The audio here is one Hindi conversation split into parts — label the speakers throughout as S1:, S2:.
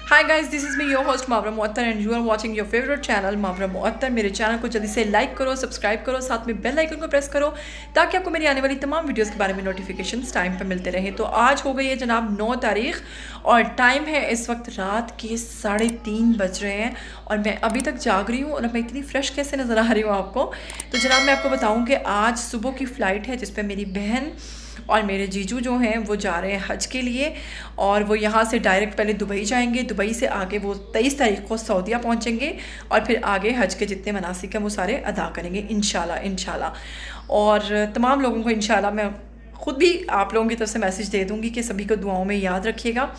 S1: Hi guys, this is me your host Mawra Muattar and you are watching your favourite channel Mawra Muattar. मेरे चैनल को जल्दी से लाइक करो, सब्सक्राइब करो, साथ में बेल आइकन को प्रेस करो ताकि आपको मेरी आने वाली तमाम वीडियोस के बारे में नोटिफिकेशंस टाइम पे मिलते रहे। तो आज हो गई है जनाब 9 तारीख और टाइम है इस वक्त रात के 3:30 बज रहे हैं और मैं अभी तक जाग रही हूँ और मैं इतनी फ्रेश कैसे नज़र आ रही हूँ आपको। तो जनाब मैं आपको बताऊँ कि आज सुबह की फ़्लाइट है जिस पर मेरी बहन और मेरे जीजू जो हैं वो जा रहे हैं हज के लिए और वो यहाँ से डायरेक्ट पहले दुबई जाएंगे, दुबई से आगे वो 23 तारीख को सऊदीया पहुँचेंगे और फिर आगे हज के जितने मनासिक हैं वो सारे अदा करेंगे इंशाल्लाह। और तमाम लोगों को इंशाल्लाह मैं ख़ुद भी आप लोगों की तरफ से मैसेज दे दूँगी कि सभी को दुआओं में याद रखिएगा।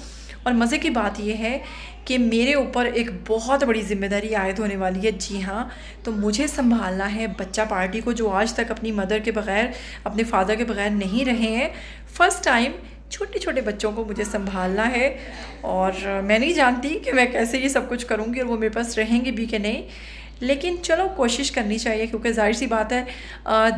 S1: और मज़े की बात यह है कि मेरे ऊपर एक बहुत बड़ी ज़िम्मेदारी आयद होने वाली है। जी हाँ, तो मुझे संभालना है बच्चा पार्टी को जो आज तक अपनी मदर के बग़ैर, अपने फादर के बग़ैर नहीं रहे हैं। फ़र्स्ट टाइम छोटे छोटे बच्चों को मुझे संभालना है और मैं नहीं जानती कि मैं कैसे ये सब कुछ करूँगी और वो मेरे पास रहेंगे भी कि नहीं, लेकिन चलो कोशिश करनी चाहिए क्योंकि जाहिर सी बात है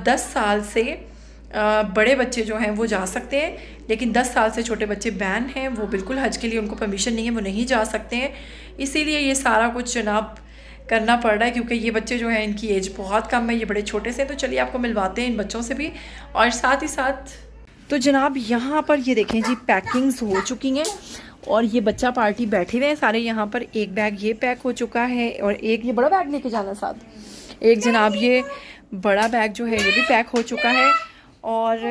S1: 10 साल से बड़े बच्चे जो हैं वो जा सकते हैं, लेकिन 10 साल से छोटे बच्चे बैन हैं, वो बिल्कुल हज के लिए उनको परमिशन नहीं है, वो नहीं जा सकते हैं। इसीलिए ये सारा कुछ जनाब करना पड़ रहा है क्योंकि ये बच्चे जो हैं इनकी एज बहुत कम है, ये बड़े छोटे से। तो चलिए आपको मिलवाते हैं इन बच्चों से भी। और साथ ही साथ तो जनाब यहाँ पर ये देखें जी, पैकिंग्स हो चुकी हैं और ये बच्चा पार्टी बैठे हुए हैं सारे यहाँ पर। एक बैग ये पैक हो चुका है और एक ये बड़ा बैग लेके जाना साथ। एक जनाब ये बड़ा बैग जो है ये भी पैक हो चुका है और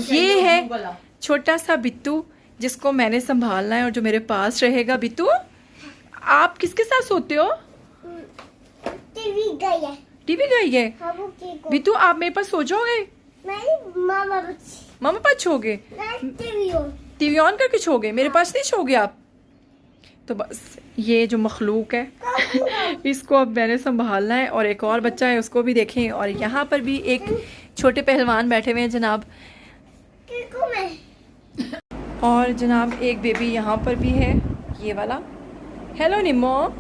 S1: ये है छोटा सा बिट्टू जिसको मैंने संभालना है और जो मेरे पास रहेगा। बिट्टू, आप किसके साथ सोते हो? टीवी गई है। बिट्टू, आप मेरे पास सो जाओगे? मामा पास सोओगे? टीवी ऑन करके सोओगे? मेरे पास नहीं सोओगे आप? तो बस ये जो मखलूक है इसको अब मैंने संभालना है और एक और बच्चा है उसको भी देखें। और यहाँ पर भी एक छोटे पहलवान बैठे हुए हैं जनाब, और जनाब एक बेबी यहाँ पर भी है, ये वाला। हेलो निम्मो,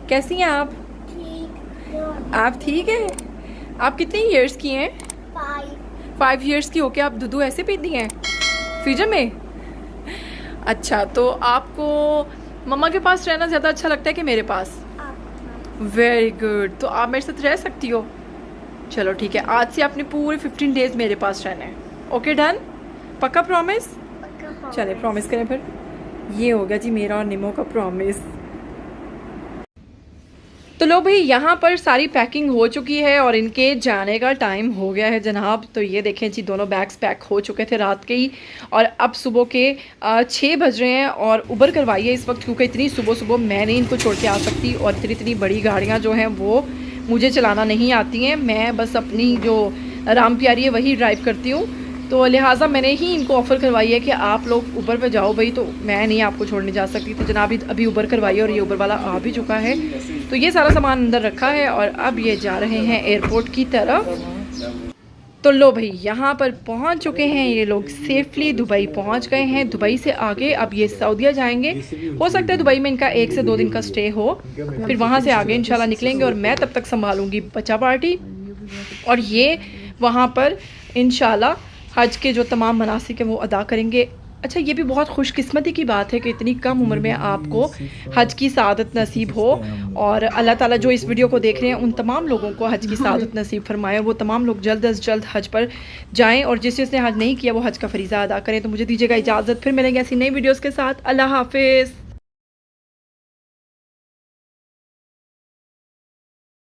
S1: कैसी हैं आप? आप ठीक है? आप कितने ईयर्स की हैं? 5 ईयर्स की होके आप दूध ऐसे पीती हैं फ्रीजर में? अच्छा, तो आपको मम्मा के पास रहना ज़्यादा अच्छा लगता है कि मेरे पास? वेरी गुड, तो आप मेरे साथ रह सकती हो। चलो ठीक है, आज से आपने पूरे 15 डेज मेरे पास रहना है। Okay done? पक्का प्रॉमिस? चले प्रॉमिस करें फिर। ये हो गया जी मेरा और निमो का प्रॉमिस। तो लो भाई, यहाँ पर सारी पैकिंग हो चुकी है और इनके जाने का टाइम हो गया है जनाब। तो ये देखें जी, दोनों बैग्स पैक हो चुके थे रात के ही और अब सुबह के 6 बज रहे हैं और उबर करवाई है इस वक्त क्योंकि इतनी सुबह सुबह मैं नहीं इनको छोड़ के आ सकती और इतनी बड़ी गाड़ियाँ जो हैं वो मुझे चलाना नहीं आती हैं। मैं बस अपनी जो राम प्यारी है वही ड्राइव करती हूँ, तो लिहाजा मैंने ही इनको ऑफ़र करवाई है कि आप लोग उबर पे जाओ भाई, तो मैं नहीं आपको छोड़ने जा सकती। तो जनाब अभी उबर करवाई और ये उबर वाला आ भी चुका है। तो ये सारा सामान अंदर रखा है और अब ये जा रहे हैं एयरपोर्ट की तरफ। तो लो भाई, यहाँ पर पहुँच चुके हैं ये लोग, सेफली दुबई पहुँच गए हैं। दुबई से आगे अब ये सऊदीया जाएंगे। हो सकता है दुबई में इनका 1 से 2 दिन का स्टे हो, फिर वहाँ से आगे इंशाल्लाह निकलेंगे और मैं तब तक संभालूंगी बच्चा पार्टी और ये वहाँ पर इंशाल्लाह हज के जो तमाम मनासिक हैं वो अदा करेंगे। अच्छा, ये भी बहुत खुशकिस्मती की बात है कि इतनी कम उम्र में आपको हज की सआदत नसीब हो और अल्लाह ताला जो इस वीडियो को देख रहे हैं उन तमाम लोगों को हज की सआदत नसीब फरमाए। वो तमाम लोग जल्द अज जल्द हज पर जाएं और जिसने हज नहीं किया वो हज का फरीज़ा अदा करें। तो मुझे दीजिएगा इजाज़त, फिर मिलेंगे ऐसी नई वीडियोज़ के साथ। अल्लाह हाफिज़।